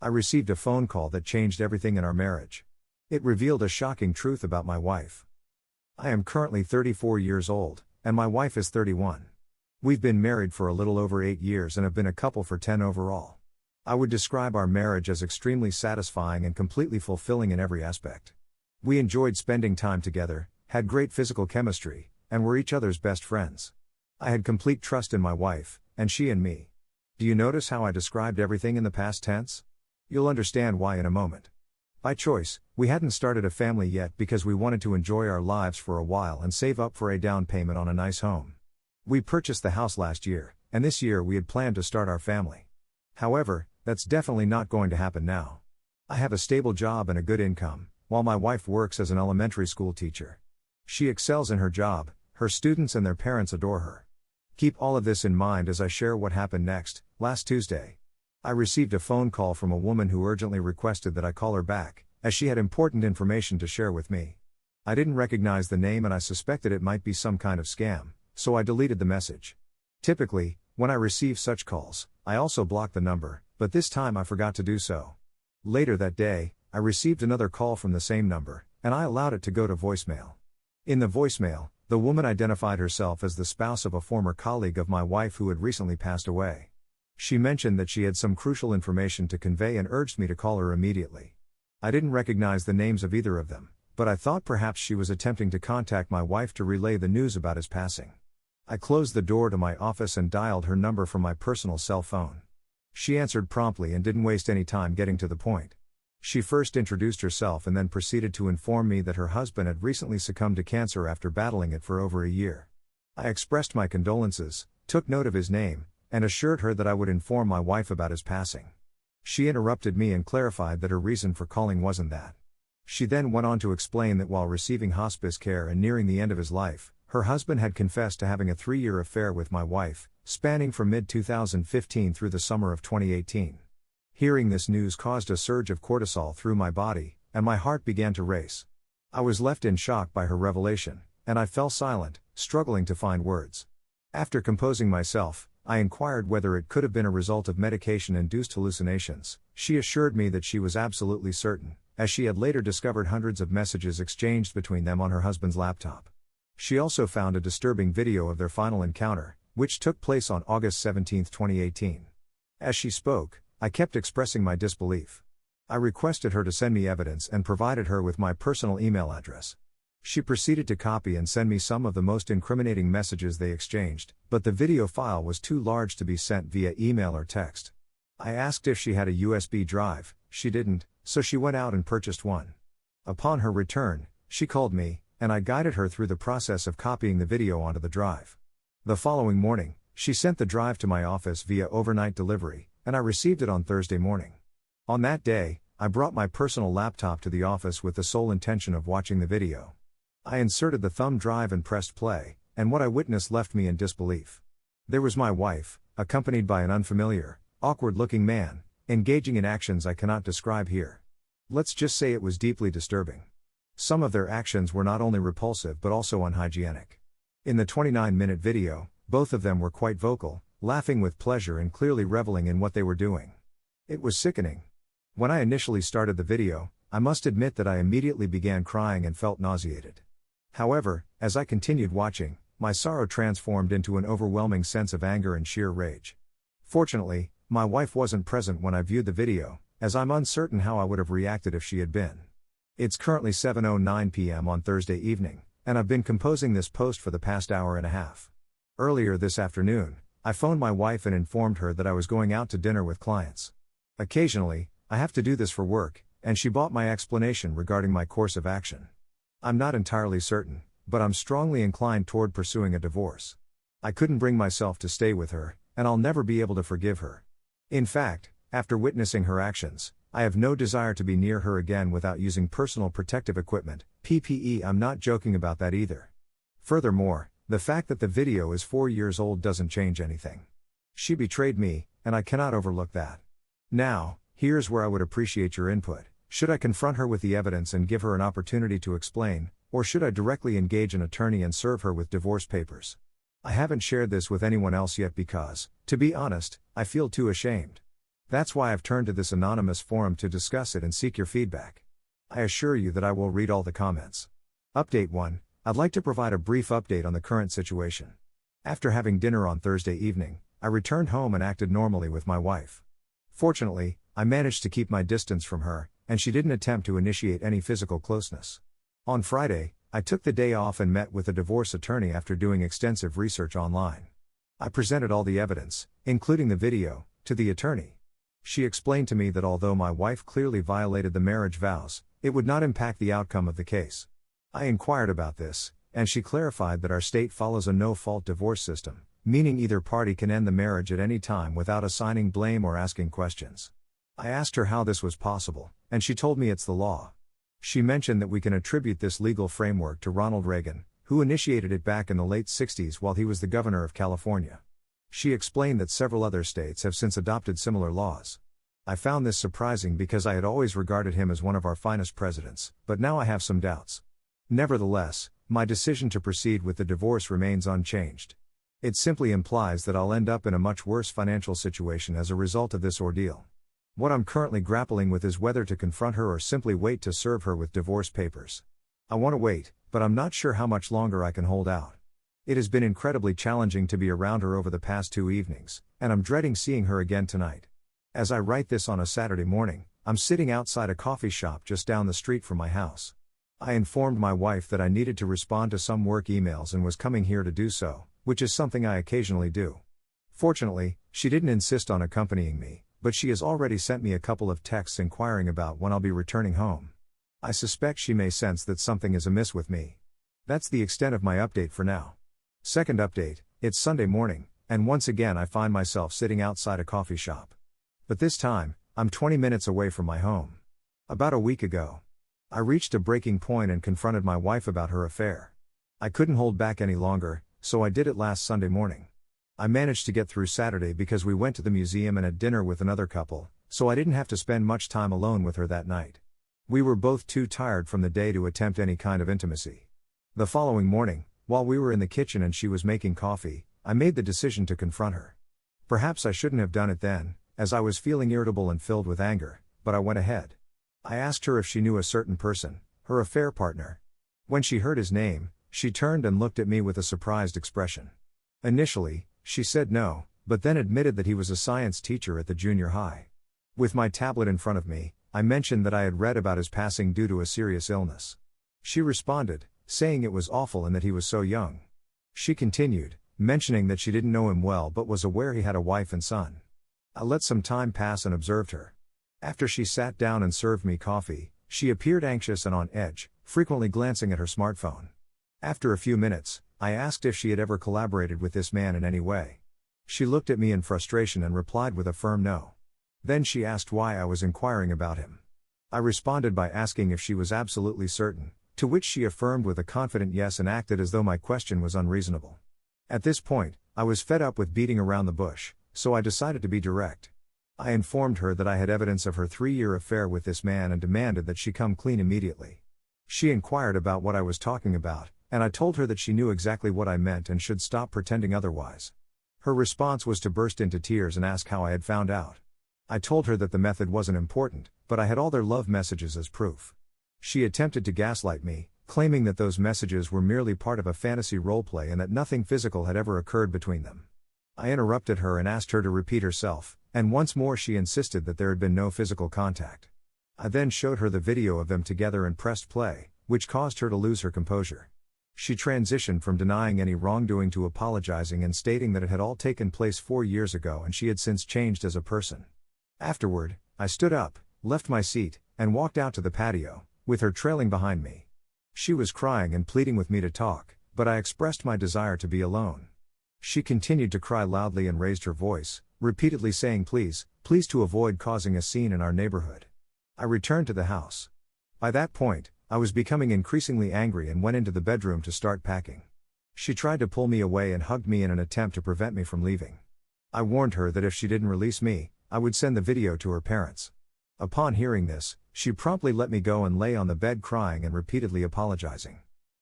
I received a phone call that changed everything in our marriage. It revealed a shocking truth about my wife. I am currently 34 years old, and my wife is 31. We've been married for a little over 8 years and have been a couple for 10 overall. I would describe our marriage as extremely satisfying and completely fulfilling in every aspect. We enjoyed spending time together, had great physical chemistry, and were each other's best friends. I had complete trust in my wife, and she in me. Do you notice how I described everything in the past tense? You'll understand why in a moment. By choice, we hadn't started a family yet because we wanted to enjoy our lives for a while and save up for a down payment on a nice home. We purchased the house last year, and this year we had planned to start our family. However, that's definitely not going to happen now. I have a stable job and a good income, while my wife works as an elementary school teacher. She excels in her job, her students and their parents adore her. Keep all of this in mind as I share what happened next. Last Tuesday, I received a phone call from a woman who urgently requested that I call her back, as she had important information to share with me. I didn't recognize the name and I suspected it might be some kind of scam, so I deleted the message. Typically, when I receive such calls, I also block the number, but this time I forgot to do so. Later that day, I received another call from the same number, and I allowed it to go to voicemail. In the voicemail, the woman identified herself as the spouse of a former colleague of my wife who had recently passed away. She mentioned that she had some crucial information to convey and urged me to call her immediately. I didn't recognize the names of either of them, but I thought perhaps she was attempting to contact my wife to relay the news about his passing. I closed the door to my office and dialed her number from my personal cell phone. She answered promptly and didn't waste any time getting to the point. She first introduced herself and then proceeded to inform me that her husband had recently succumbed to cancer after battling it for over a year. I expressed my condolences, took note of his name, and assured her that I would inform my wife about his passing. She interrupted me and clarified that her reason for calling wasn't that. She then went on to explain that while receiving hospice care and nearing the end of his life, her husband had confessed to having a 3-year affair with my wife, spanning from mid-2015 through the summer of 2018. Hearing this news caused a surge of cortisol through my body, and my heart began to race. I was left in shock by her revelation, and I fell silent, struggling to find words. After composing myself, I inquired whether it could have been a result of medication-induced hallucinations. She assured me that she was absolutely certain, as she had later discovered hundreds of messages exchanged between them on her husband's laptop. She also found a disturbing video of their final encounter, which took place on August 17, 2018. As she spoke, I kept expressing my disbelief. I requested her to send me evidence and provided her with my personal email address. She proceeded to copy and send me some of the most incriminating messages they exchanged, but the video file was too large to be sent via email or text. I asked if she had a USB drive. She didn't, so she went out and purchased one. Upon her return, she called me, and I guided her through the process of copying the video onto the drive. The following morning, she sent the drive to my office via overnight delivery, and I received it on Thursday morning. On that day, I brought my personal laptop to the office with the sole intention of watching the video. I inserted the thumb drive and pressed play, and what I witnessed left me in disbelief. There was my wife, accompanied by an unfamiliar, awkward-looking man, engaging in actions I cannot describe here. Let's just say it was deeply disturbing. Some of their actions were not only repulsive but also unhygienic. In the 29-minute video, both of them were quite vocal, laughing with pleasure and clearly reveling in what they were doing. It was sickening. When I initially started the video, I must admit that I immediately began crying and felt nauseated. However, as I continued watching, my sorrow transformed into an overwhelming sense of anger and sheer rage. Fortunately, my wife wasn't present when I viewed the video, as I'm uncertain how I would have reacted if she had been. It's currently 7:09 p.m. on Thursday evening, and I've been composing this post for the past hour and a half. Earlier this afternoon, I phoned my wife and informed her that I was going out to dinner with clients. Occasionally, I have to do this for work, and she bought my explanation regarding my course of action. I'm not entirely certain, but I'm strongly inclined toward pursuing a divorce. I couldn't bring myself to stay with her, and I'll never be able to forgive her. In fact, after witnessing her actions, I have no desire to be near her again without using personal protective equipment, PPE. I'm not joking about that either. Furthermore, the fact that the video is 4 years old doesn't change anything. She betrayed me, and I cannot overlook that. Now, here's where I would appreciate your input. Should I confront her with the evidence and give her an opportunity to explain, or should I directly engage an attorney and serve her with divorce papers? I haven't shared this with anyone else yet because, to be honest, I feel too ashamed. That's why I've turned to this anonymous forum to discuss it and seek your feedback. I assure you that I will read all the comments. Update 1. I'd like to provide a brief update on the current situation. After having dinner on Thursday evening, I returned home and acted normally with my wife. Fortunately, I managed to keep my distance from her, and she didn't attempt to initiate any physical closeness. On Friday, I took the day off and met with a divorce attorney after doing extensive research online. I presented all the evidence, including the video, to the attorney. She explained to me that although my wife clearly violated the marriage vows, it would not impact the outcome of the case. I inquired about this, and she clarified that our state follows a no-fault divorce system, meaning either party can end the marriage at any time without assigning blame or asking questions. I asked her how this was possible, and she told me it's the law. She mentioned that we can attribute this legal framework to Ronald Reagan, who initiated it back in the late 60s while he was the governor of California. She explained that several other states have since adopted similar laws. I found this surprising because I had always regarded him as one of our finest presidents, but now I have some doubts. Nevertheless, my decision to proceed with the divorce remains unchanged. It simply implies that I'll end up in a much worse financial situation as a result of this ordeal. What I'm currently grappling with is whether to confront her or simply wait to serve her with divorce papers. I want to wait, but I'm not sure how much longer I can hold out. It has been incredibly challenging to be around her over the past 2 evenings, and I'm dreading seeing her again tonight. As I write this on a Saturday morning, I'm sitting outside a coffee shop just down the street from my house. I informed my wife that I needed to respond to some work emails and was coming here to do so, which is something I occasionally do. Fortunately, she didn't insist on accompanying me, but she has already sent me a couple of texts inquiring about when I'll be returning home. I suspect she may sense that something is amiss with me. That's the extent of my update for now. Second update, it's Sunday morning, and once again I find myself sitting outside a coffee shop. But this time, I'm 20 minutes away from my home. About a week ago, I reached a breaking point and confronted my wife about her affair. I couldn't hold back any longer, so I did it last Sunday morning. I managed to get through Saturday because we went to the museum and had dinner with another couple, so I didn't have to spend much time alone with her that night. We were both too tired from the day to attempt any kind of intimacy. The following morning, while we were in the kitchen and she was making coffee, I made the decision to confront her. Perhaps I shouldn't have done it then, as I was feeling irritable and filled with anger, but I went ahead. I asked her if she knew a certain person, her affair partner. When she heard his name, she turned and looked at me with a surprised expression. Initially, she said no, but then admitted that he was a science teacher at the junior high. With my tablet in front of me, I mentioned that I had read about his passing due to a serious illness. She responded, saying it was awful and that he was so young. She continued, mentioning that she didn't know him well but was aware he had a wife and son. I let some time pass and observed her. After she sat down and served me coffee, she appeared anxious and on edge, frequently glancing at her smartphone. After a few minutes, I asked if she had ever collaborated with this man in any way. She looked at me in frustration and replied with a firm no. Then she asked why I was inquiring about him. I responded by asking if she was absolutely certain, to which she affirmed with a confident yes and acted as though my question was unreasonable. At this point, I was fed up with beating around the bush, so I decided to be direct. I informed her that I had evidence of her 3-year affair with this man and demanded that she come clean immediately. She inquired about what I was talking about, and I told her that she knew exactly what I meant and should stop pretending otherwise. Her response was to burst into tears and ask how I had found out. I told her that the method wasn't important, but I had all their love messages as proof. She attempted to gaslight me, claiming that those messages were merely part of a fantasy roleplay and that nothing physical had ever occurred between them. I interrupted her and asked her to repeat herself, and once more she insisted that there had been no physical contact. I then showed her the video of them together and pressed play, which caused her to lose her composure. She transitioned from denying any wrongdoing to apologizing and stating that it had all taken place 4 years ago and she had since changed as a person. Afterward, I stood up, left my seat, and walked out to the patio, with her trailing behind me. She was crying and pleading with me to talk, but I expressed my desire to be alone. She continued to cry loudly and raised her voice, repeatedly saying please, please, to avoid causing a scene in our neighborhood. I returned to the house. By that point, I was becoming increasingly angry and went into the bedroom to start packing. She tried to pull me away and hugged me in an attempt to prevent me from leaving. I warned her that if she didn't release me, I would send the video to her parents. Upon hearing this, she promptly let me go and lay on the bed crying and repeatedly apologizing.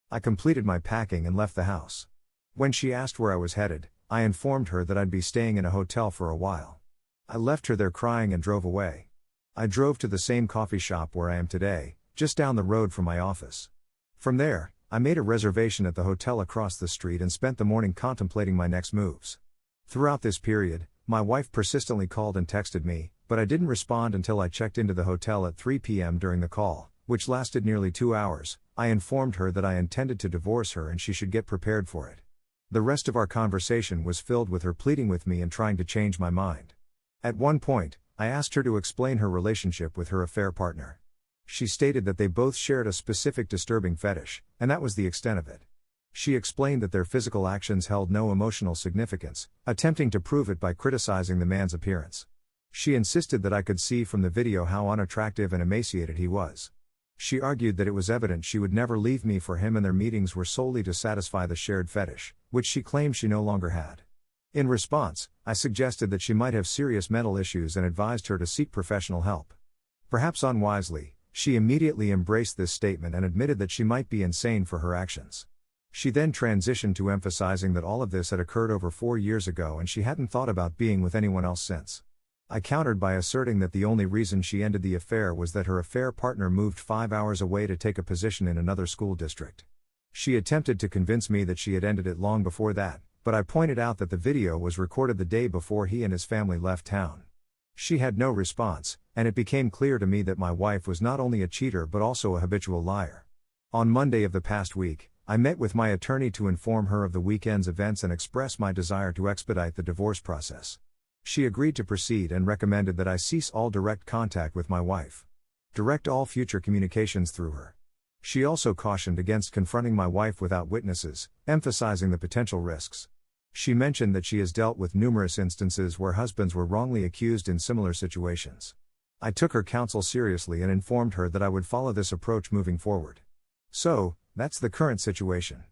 I completed my packing and left the house. When she asked where I was headed, I informed her that I'd be staying in a hotel for a while. I left her there crying and drove away. I drove to the same coffee shop where I am today, just down the road from my office. From there, I made a reservation at the hotel across the street and spent the morning contemplating my next moves. Throughout this period, my wife persistently called and texted me, but I didn't respond until I checked into the hotel at 3 p.m. during the call, which lasted nearly 2 hours. I informed her that I intended to divorce her and she should get prepared for it. The rest of our conversation was filled with her pleading with me and trying to change my mind. At one point, I asked her to explain her relationship with her affair partner. She stated that they both shared a specific disturbing fetish, and that was the extent of it. She explained that their physical actions held no emotional significance, attempting to prove it by criticizing the man's appearance. She insisted that I could see from the video how unattractive and emaciated he was. She argued that it was evident she would never leave me for him and their meetings were solely to satisfy the shared fetish, which she claimed she no longer had. In response, I suggested that she might have serious mental issues and advised her to seek professional help. Perhaps unwisely, she immediately embraced this statement and admitted that she might be insane for her actions. She then transitioned to emphasizing that all of this had occurred over 4 years ago and she hadn't thought about being with anyone else since. I countered by asserting that the only reason she ended the affair was that her affair partner moved 5 hours away to take a position in another school district. She attempted to convince me that she had ended it long before that, but I pointed out that the video was recorded the day before he and his family left town. She had no response, and it became clear to me that my wife was not only a cheater but also a habitual liar. On Monday of the past week, I met with my attorney to inform her of the weekend's events and express my desire to expedite the divorce process. She agreed to proceed and recommended that I cease all direct contact with my wife. Direct all future communications through her. She also cautioned against confronting my wife without witnesses, emphasizing the potential risks. She mentioned that she has dealt with numerous instances where husbands were wrongly accused in similar situations. I took her counsel seriously and informed her that I would follow this approach moving forward. So, that's the current situation.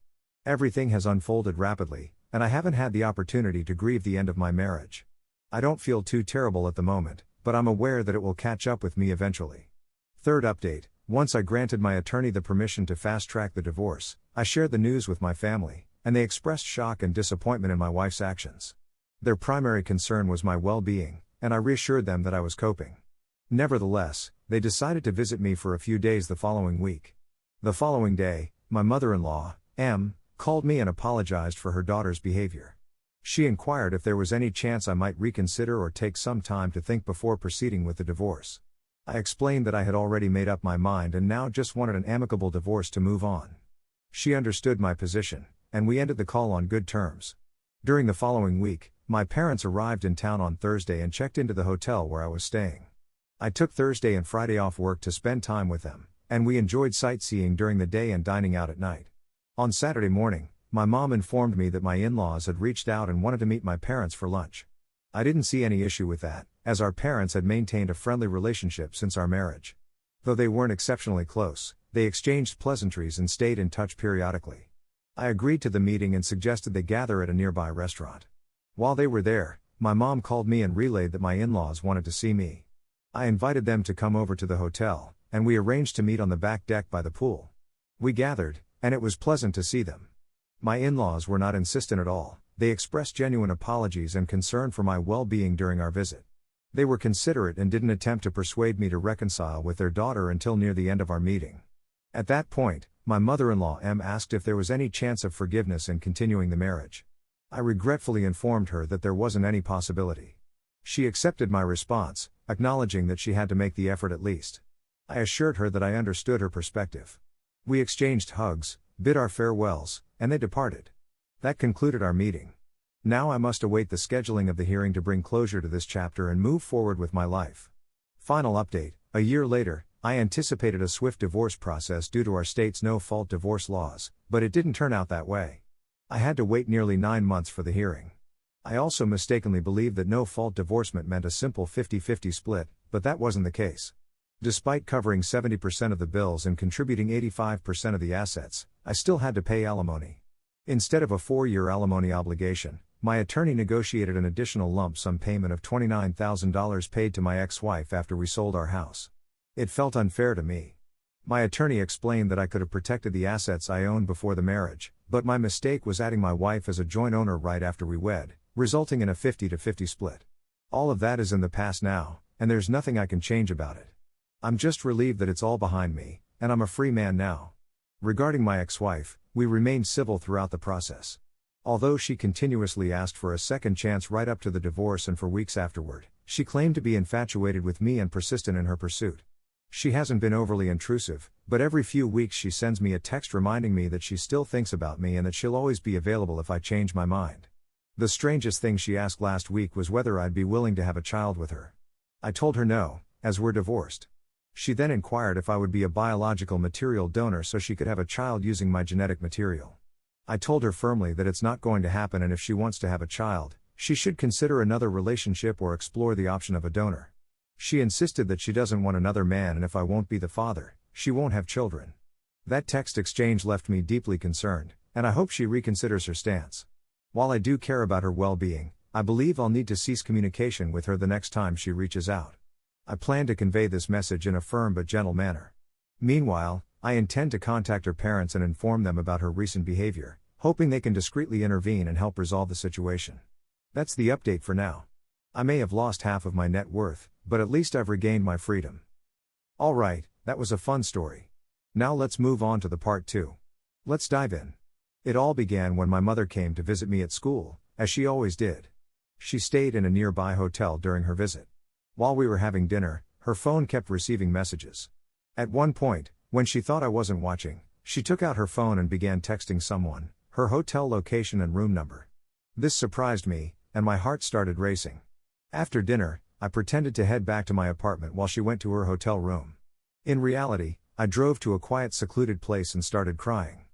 Everything has unfolded rapidly, and I haven't had the opportunity to grieve the end of my marriage. I don't feel too terrible at the moment, but I'm aware that it will catch up with me eventually. Third update: once I granted my attorney the permission to fast-track the divorce, I shared the news with my family, and they expressed shock and disappointment in my wife's actions. Their primary concern was my well-being, and I reassured them that I was coping. Nevertheless, they decided to visit me for a few days the following week. The following day, my mother-in-law, M, called me and apologized for her daughter's behavior. She inquired if there was any chance I might reconsider or take some time to think before proceeding with the divorce. I explained that I had already made up my mind and now just wanted an amicable divorce to move on. She understood my position, and we ended the call on good terms. During the following week, my parents arrived in town on Thursday and checked into the hotel where I was staying. I took Thursday and Friday off work to spend time with them, and we enjoyed sightseeing during the day and dining out at night. On Saturday morning, my mom informed me that my in-laws had reached out and wanted to meet my parents for lunch. I didn't see any issue with that, as our parents had maintained a friendly relationship since our marriage. Though they weren't exceptionally close, they exchanged pleasantries and stayed in touch periodically. I agreed to the meeting and suggested they gather at a nearby restaurant. While they were there, my mom called me and relayed that my in-laws wanted to see me. I invited them to come over to the hotel, and we arranged to meet on the back deck by the pool. We gathered, and it was pleasant to see them. My in-laws were not insistent at all. They expressed genuine apologies and concern for my well-being during our visit. They were considerate and didn't attempt to persuade me to reconcile with their daughter until near the end of our meeting. At that point, my mother-in-law M asked if there was any chance of forgiveness in continuing the marriage. I regretfully informed her that there wasn't any possibility. She accepted my response, acknowledging that she had to make the effort at least. I assured her that I understood her perspective. We exchanged hugs, bid our farewells, and they departed. That concluded our meeting. Now I must await the scheduling of the hearing to bring closure to this chapter and move forward with my life. Final update: a year later, I anticipated a swift divorce process due to our state's no-fault divorce laws, but it didn't turn out that way. I had to wait nearly 9 months for the hearing. I also mistakenly believed that no-fault divorcement meant a simple 50-50 split, but that wasn't the case. Despite covering 70% of the bills and contributing 85% of the assets, I still had to pay alimony. Instead of a 4-year alimony obligation, my attorney negotiated an additional lump sum payment of $29,000 paid to my ex-wife after we sold our house. It felt unfair to me. My attorney explained that I could have protected the assets I owned before the marriage, but my mistake was adding my wife as a joint owner right after we wed, resulting in a 50-50 split. All of that is in the past now, and there's nothing I can change about it. I'm just relieved that it's all behind me, and I'm a free man now. Regarding my ex-wife, we remained civil throughout the process. Although she continuously asked for a second chance right up to the divorce and for weeks afterward, she claimed to be infatuated with me and persistent in her pursuit. She hasn't been overly intrusive, but every few weeks she sends me a text reminding me that she still thinks about me and that she'll always be available if I change my mind. The strangest thing she asked last week was whether I'd be willing to have a child with her. I told her no, as we're divorced. She then inquired if I would be a biological material donor so she could have a child using my genetic material. I told her firmly that it's not going to happen, and if she wants to have a child, she should consider another relationship or explore the option of a donor. She insisted that she doesn't want another man, and if I won't be the father, she won't have children. That text exchange left me deeply concerned, and I hope she reconsiders her stance. While I do care about her well-being, I believe I'll need to cease communication with her the next time she reaches out. I plan to convey this message in a firm but gentle manner. Meanwhile, I intend to contact her parents and inform them about her recent behavior, hoping they can discreetly intervene and help resolve the situation. That's the update for now. I may have lost half of my net worth, but at least I've regained my freedom. Alright, that was a fun story. Now let's move on to the part 2. Let's dive in. It all began when my mother came to visit me at school, as she always did. She stayed in a nearby hotel during her visit. While we were having dinner, her phone kept receiving messages. At one point, when she thought I wasn't watching, she took out her phone and began texting someone, her hotel location and room number. This surprised me, and my heart started racing. After dinner, I pretended to head back to my apartment while she went to her hotel room. In reality, I drove to a quiet, secluded place and started crying.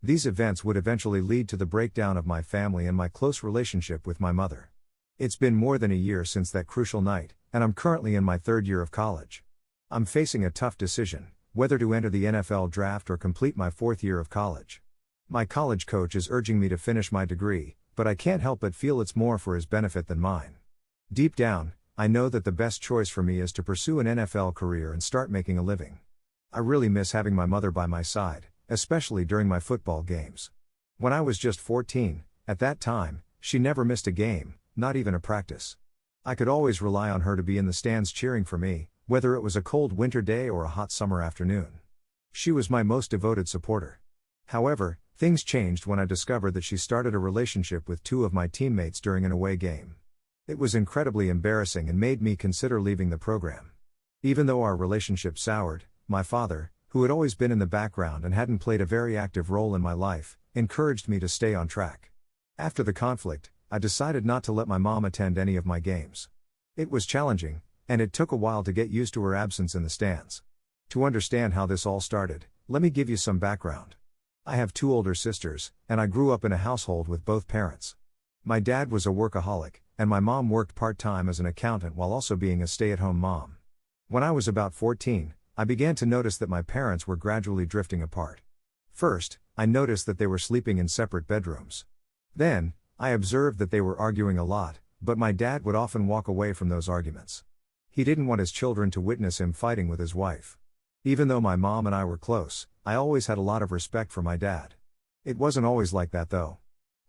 These events would eventually lead to the breakdown of my family and my close relationship with my mother. It's been more than a year since that crucial night, and I'm currently in my 3rd year of college. I'm facing a tough decision, whether to enter the NFL draft or complete my 4th year of college. My college coach is urging me to finish my degree, but I can't help but feel it's more for his benefit than mine. Deep down, I know that the best choice for me is to pursue an NFL career and start making a living. I really miss having my mother by my side, especially during my football games. When I was just 14, at that time, she never missed a game, not even a practice. I could always rely on her to be in the stands cheering for me, whether it was a cold winter day or a hot summer afternoon. She was my most devoted supporter. However, things changed when I discovered that she started a relationship with 2 of my teammates during an away game. It was incredibly embarrassing and made me consider leaving the program. Even though our relationship soured, my father, who had always been in the background and hadn't played a very active role in my life, encouraged me to stay on track. After the conflict, I decided not to let my mom attend any of my games. It was challenging, and it took a while to get used to her absence in the stands. To understand how this all started, let me give you some background. I have 2 older sisters, and I grew up in a household with both parents. My dad was a workaholic, and my mom worked part-time as an accountant while also being a stay-at-home mom. When I was about 14, I began to notice that my parents were gradually drifting apart. First, I noticed that they were sleeping in separate bedrooms. Then, I observed that they were arguing a lot, but my dad would often walk away from those arguments. He didn't want his children to witness him fighting with his wife. Even though my mom and I were close, I always had a lot of respect for my dad. It wasn't always like that though.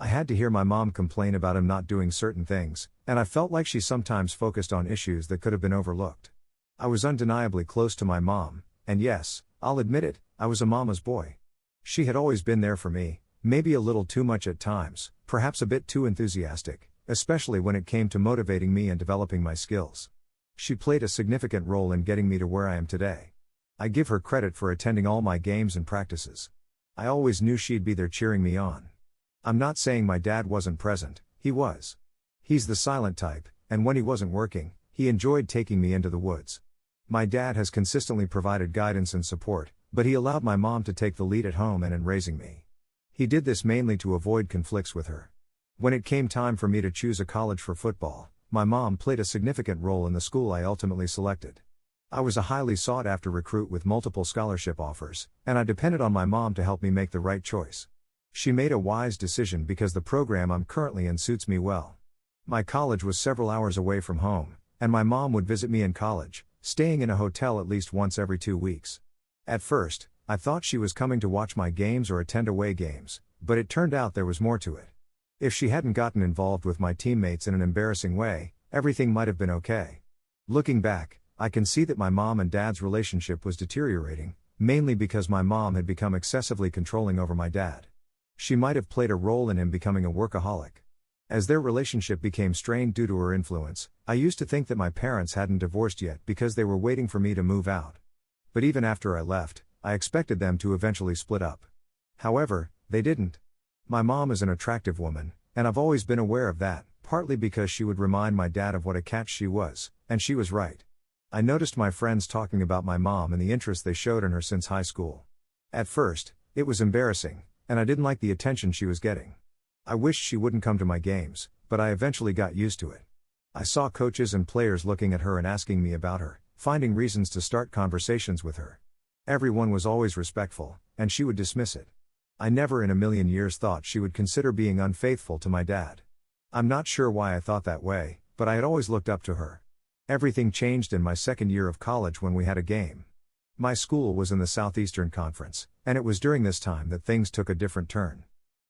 I had to hear my mom complain about him not doing certain things, and I felt like she sometimes focused on issues that could have been overlooked. I was undeniably close to my mom, and yes, I'll admit it, I was a mama's boy. She had always been there for me, maybe a little too much at times, perhaps a bit too enthusiastic, especially when it came to motivating me and developing my skills. She played a significant role in getting me to where I am today. I give her credit for attending all my games and practices. I always knew she'd be there cheering me on. I'm not saying my dad wasn't present, he was. He's the silent type, and when he wasn't working, he enjoyed taking me into the woods. My dad has consistently provided guidance and support, but he allowed my mom to take the lead at home and in raising me. He did this mainly to avoid conflicts with her. When it came time for me to choose a college for football, my mom played a significant role in the school I ultimately selected. I was a highly sought-after recruit with multiple scholarship offers, and I depended on my mom to help me make the right choice. She made a wise decision because the program I'm currently in suits me well. My college was several hours away from home, and my mom would visit me in college, staying in a hotel at least once every 2 weeks. At first, I thought she was coming to watch my games or attend away games, but it turned out there was more to it. If she hadn't gotten involved with my teammates in an embarrassing way, everything might have been okay. Looking back, I can see that my mom and dad's relationship was deteriorating, mainly because my mom had become excessively controlling over my dad. She might have played a role in him becoming a workaholic. As their relationship became strained due to her influence, I used to think that my parents hadn't divorced yet because they were waiting for me to move out. But even after I left, I expected them to eventually split up. However, they didn't. My mom is an attractive woman, and I've always been aware of that, partly because she would remind my dad of what a catch she was, and she was right. I noticed my friends talking about my mom and the interest they showed in her since high school. At first, it was embarrassing, and I didn't like the attention she was getting. I wished she wouldn't come to my games, but I eventually got used to it. I saw coaches and players looking at her and asking me about her, finding reasons to start conversations with her. Everyone was always respectful, and she would dismiss it. I never in a million years thought she would consider being unfaithful to my dad. I'm not sure why I thought that way, but I had always looked up to her. Everything changed in my second year of college when we had a game. My school was in the Southeastern Conference, and it was during this time that things took a different turn.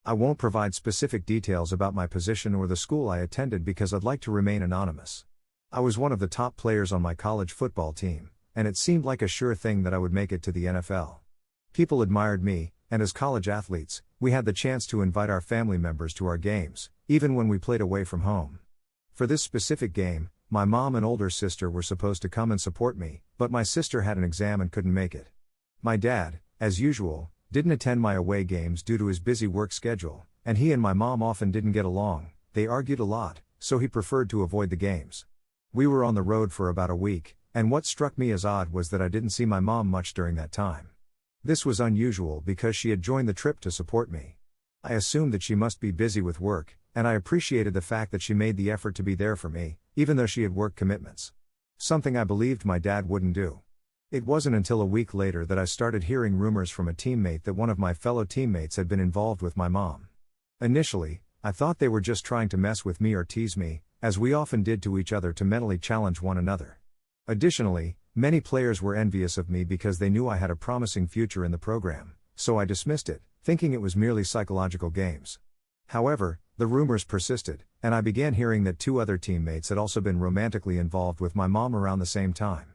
I won't provide specific details about my position or the school I attended because I'd like to remain anonymous. I was one of the top players on my college football team, and it seemed like a sure thing that I would make it to the NFL. People admired me, and as college athletes, we had the chance to invite our family members to our games, even when we played away from home. For this specific game, my mom and older sister were supposed to come and support me, but my sister had an exam and couldn't make it. My dad, as usual, didn't attend my away games due to his busy work schedule, and he and my mom often didn't get along. They argued a lot, so he preferred to avoid the games. We were on the road for about a week, and what struck me as odd was that I didn't see my mom much during that time. This was unusual because she had joined the trip to support me. I assumed that she must be busy with work, and I appreciated the fact that she made the effort to be there for me, even though she had work commitments. Something I believed my dad wouldn't do. It wasn't until a week later that I started hearing rumors from a teammate that one of my fellow teammates had been involved with my mom. Initially, I thought they were just trying to mess with me or tease me, as we often did to each other to mentally challenge one another. Additionally, many players were envious of me because they knew I had a promising future in the program, so I dismissed it, thinking it was merely psychological games. However, the rumors persisted, and I began hearing that 2 other teammates had also been romantically involved with my mom around the same time.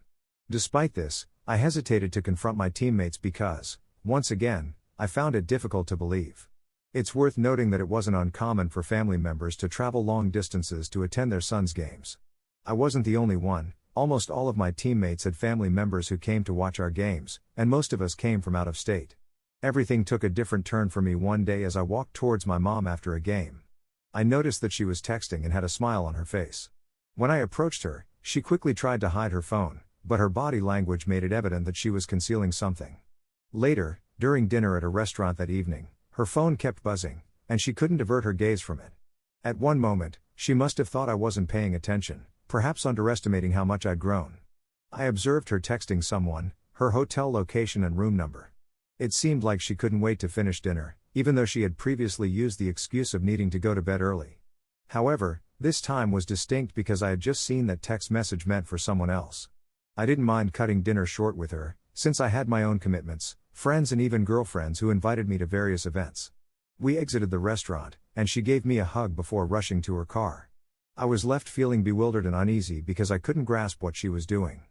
Despite this, I hesitated to confront my teammates because, once again, I found it difficult to believe. It's worth noting that it wasn't uncommon for family members to travel long distances to attend their sons' games. I wasn't the only one. Almost all of my teammates had family members who came to watch our games, and most of us came from out of state. Everything took a different turn for me one day as I walked towards my mom after a game. I noticed that she was texting and had a smile on her face. When I approached her, she quickly tried to hide her phone, but her body language made it evident that she was concealing something. Later, during dinner at a restaurant that evening, her phone kept buzzing, and she couldn't divert her gaze from it. At one moment, she must have thought I wasn't paying attention, perhaps underestimating how much I'd grown. I observed her texting someone, her hotel location and room number. It seemed like she couldn't wait to finish dinner, even though she had previously used the excuse of needing to go to bed early. However, this time was distinct because I had just seen that text message meant for someone else. I didn't mind cutting dinner short with her, since I had my own commitments, friends and even girlfriends who invited me to various events. We exited the restaurant, and she gave me a hug before rushing to her car. I was left feeling bewildered and uneasy because I couldn't grasp what she was doing.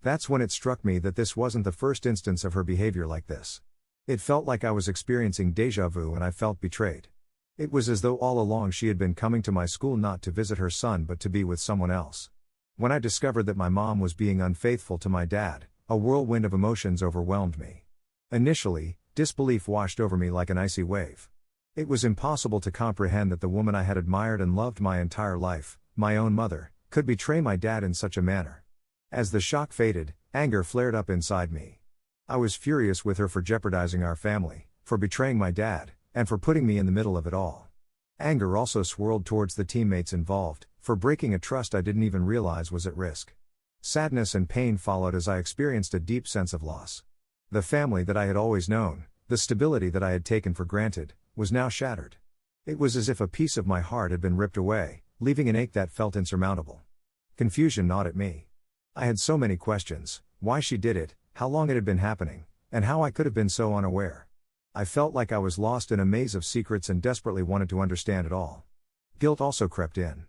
That's when it struck me that this wasn't the first instance of her behavior like this. It felt like I was experiencing déjà vu and I felt betrayed. It was as though all along she had been coming to my school not to visit her son but to be with someone else. When I discovered that my mom was being unfaithful to my dad, a whirlwind of emotions overwhelmed me. Initially, disbelief washed over me like an icy wave. It was impossible to comprehend that the woman I had admired and loved my entire life, my own mother, could betray my dad in such a manner. As the shock faded, anger flared up inside me. I was furious with her for jeopardizing our family, for betraying my dad, and for putting me in the middle of it all. Anger also swirled towards the teammates involved, for breaking a trust I didn't even realize was at risk. Sadness and pain followed as I experienced a deep sense of loss. The family that I had always known, the stability that I had taken for granted, was now shattered. It was as if a piece of my heart had been ripped away, leaving an ache that felt insurmountable. Confusion gnawed at me. I had so many questions: why she did it, how long it had been happening, and how I could have been so unaware. I felt like I was lost in a maze of secrets and desperately wanted to understand it all. Guilt also crept in.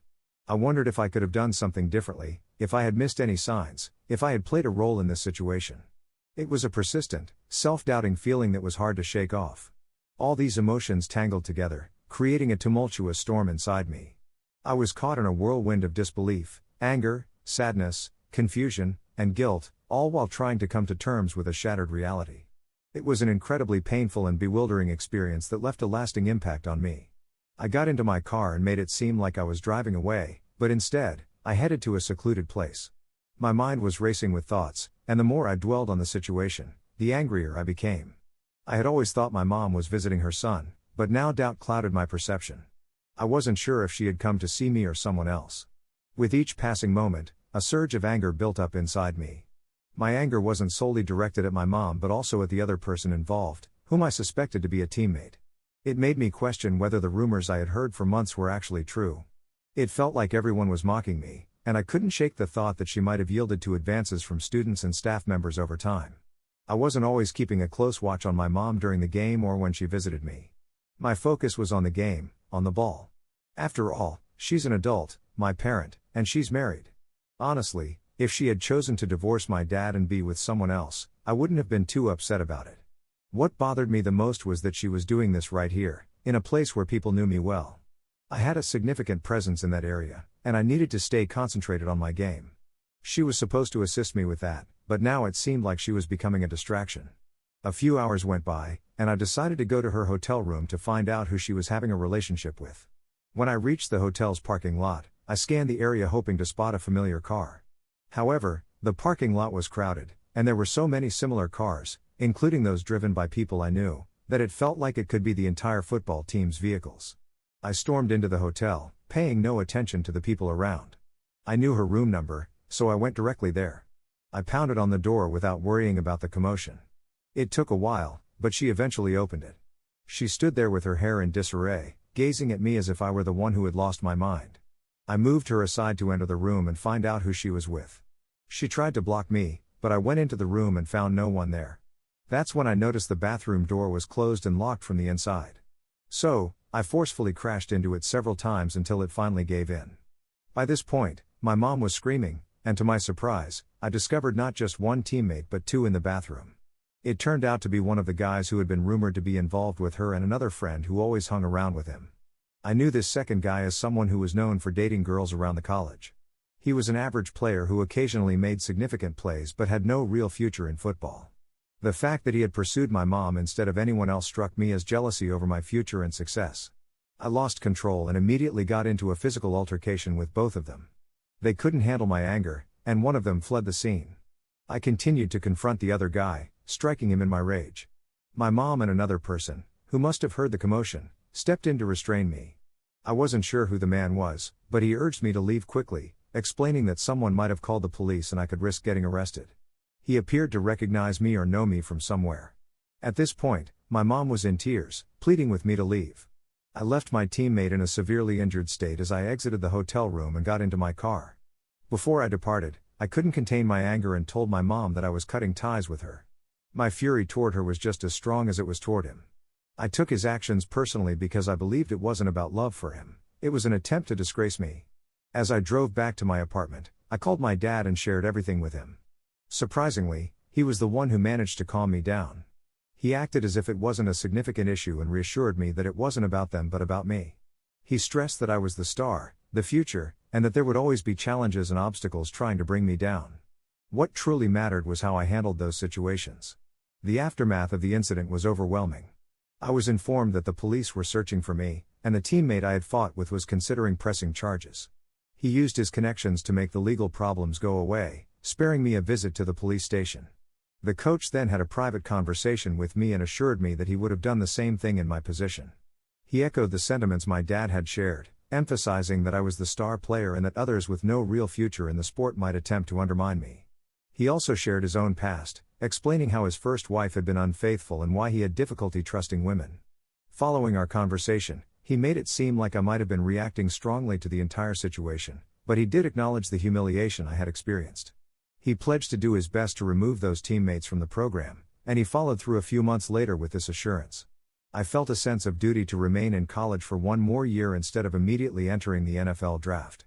I wondered if I could have done something differently, if I had missed any signs, if I had played a role in this situation. It was a persistent, self-doubting feeling that was hard to shake off. All these emotions tangled together, creating a tumultuous storm inside me. I was caught in a whirlwind of disbelief, anger, sadness, confusion, and guilt, all while trying to come to terms with a shattered reality. It was an incredibly painful and bewildering experience that left a lasting impact on me. I got into my car and made it seem like I was driving away, but instead, I headed to a secluded place. My mind was racing with thoughts, and the more I dwelled on the situation, the angrier I became. I had always thought my mom was visiting her son, but now doubt clouded my perception. I wasn't sure if she had come to see me or someone else. With each passing moment, a surge of anger built up inside me. My anger wasn't solely directed at my mom but also at the other person involved, whom I suspected to be a teammate. It made me question whether the rumors I had heard for months were actually true. It felt like everyone was mocking me, and I couldn't shake the thought that she might have yielded to advances from students and staff members over time. I wasn't always keeping a close watch on my mom during the game or when she visited me. My focus was on the game, on the ball. After all, she's an adult, my parent, and she's married. Honestly, if she had chosen to divorce my dad and be with someone else, I wouldn't have been too upset about it. What bothered me the most was that she was doing this right here, in a place where people knew me well. I had a significant presence in that area, and I needed to stay concentrated on my game. She was supposed to assist me with that, but now it seemed like she was becoming a distraction. A few hours went by, and I decided to go to her hotel room to find out who she was having a relationship with. When I reached the hotel's parking lot, I scanned the area hoping to spot a familiar car. However, the parking lot was crowded, and there were so many similar cars, including those driven by people I knew, that it felt like it could be the entire football team's vehicles. I stormed into the hotel, paying no attention to the people around. I knew her room number, so I went directly there. I pounded on the door without worrying about the commotion. It took a while, but she eventually opened it. She stood there with her hair in disarray, gazing at me as if I were the one who had lost my mind. I moved her aside to enter the room and find out who she was with. She tried to block me, but I went into the room and found no one there. That's when I noticed the bathroom door was closed and locked from the inside. So, I forcefully crashed into it several times until it finally gave in. By this point, my mom was screaming, and to my surprise, I discovered not just one teammate but two in the bathroom. It turned out to be one of the guys who had been rumored to be involved with her and another friend who always hung around with him. I knew this second guy as someone who was known for dating girls around the college. He was an average player who occasionally made significant plays but had no real future in football. The fact that he had pursued my mom instead of anyone else struck me as jealousy over my future and success. I lost control and immediately got into a physical altercation with both of them. They couldn't handle my anger, and one of them fled the scene. I continued to confront the other guy, striking him in my rage. My mom and another person, who must have heard the commotion, stepped in to restrain me. I wasn't sure who the man was, but he urged me to leave quickly, explaining that someone might have called the police and I could risk getting arrested. He appeared to recognize me or know me from somewhere. At this point, my mom was in tears, pleading with me to leave. I left my teammate in a severely injured state as I exited the hotel room and got into my car. Before I departed, I couldn't contain my anger and told my mom that I was cutting ties with her. My fury toward her was just as strong as it was toward him. I took his actions personally because I believed it wasn't about love for him, it was an attempt to disgrace me. As I drove back to my apartment, I called my dad and shared everything with him. Surprisingly, he was the one who managed to calm me down. He acted as if it wasn't a significant issue and reassured me that it wasn't about them but about me. He stressed that I was the star, the future, and that there would always be challenges and obstacles trying to bring me down. What truly mattered was how I handled those situations. The aftermath of the incident was overwhelming. I was informed that the police were searching for me, and the teammate I had fought with was considering pressing charges. He used his connections to make the legal problems go away, sparing me a visit to the police station. The coach then had a private conversation with me and assured me that he would have done the same thing in my position. He echoed the sentiments my dad had shared, emphasizing that I was the star player and that others with no real future in the sport might attempt to undermine me. He also shared his own past, explaining how his first wife had been unfaithful and why he had difficulty trusting women. Following our conversation, he made it seem like I might have been reacting strongly to the entire situation, but he did acknowledge the humiliation I had experienced. He pledged to do his best to remove those teammates from the program, and he followed through a few months later with this assurance. I felt a sense of duty to remain in college for one more year instead of immediately entering the NFL draft.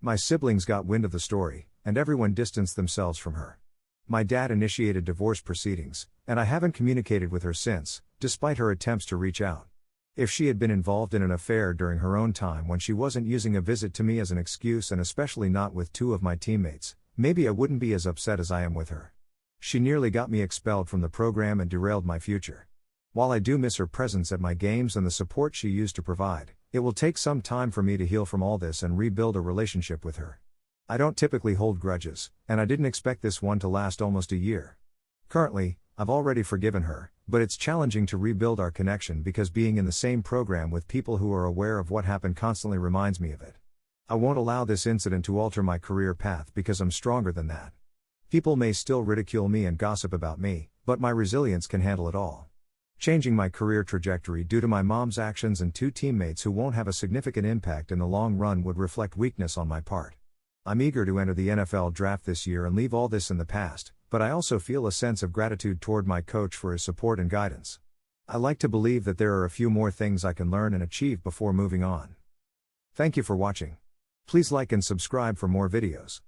My siblings got wind of the story, and everyone distanced themselves from her. My dad initiated divorce proceedings, and I haven't communicated with her since, despite her attempts to reach out. If she had been involved in an affair during her own time when she wasn't using a visit to me as an excuse, and especially not with two of my teammates, maybe I wouldn't be as upset as I am with her. She nearly got me expelled from the program and derailed my future. While I do miss her presence at my games and the support she used to provide, it will take some time for me to heal from all this and rebuild a relationship with her. I don't typically hold grudges, and I didn't expect this one to last almost a year. Currently, I've already forgiven her, but it's challenging to rebuild our connection because being in the same program with people who are aware of what happened constantly reminds me of it. I won't allow this incident to alter my career path because I'm stronger than that. People may still ridicule me and gossip about me, but my resilience can handle it all. Changing my career trajectory due to my mom's actions and two teammates who won't have a significant impact in the long run would reflect weakness on my part. I'm eager to enter the NFL draft this year and leave all this in the past, but I also feel a sense of gratitude toward my coach for his support and guidance. I like to believe that there are a few more things I can learn and achieve before moving on. Thank you for watching. Please like and subscribe for more videos.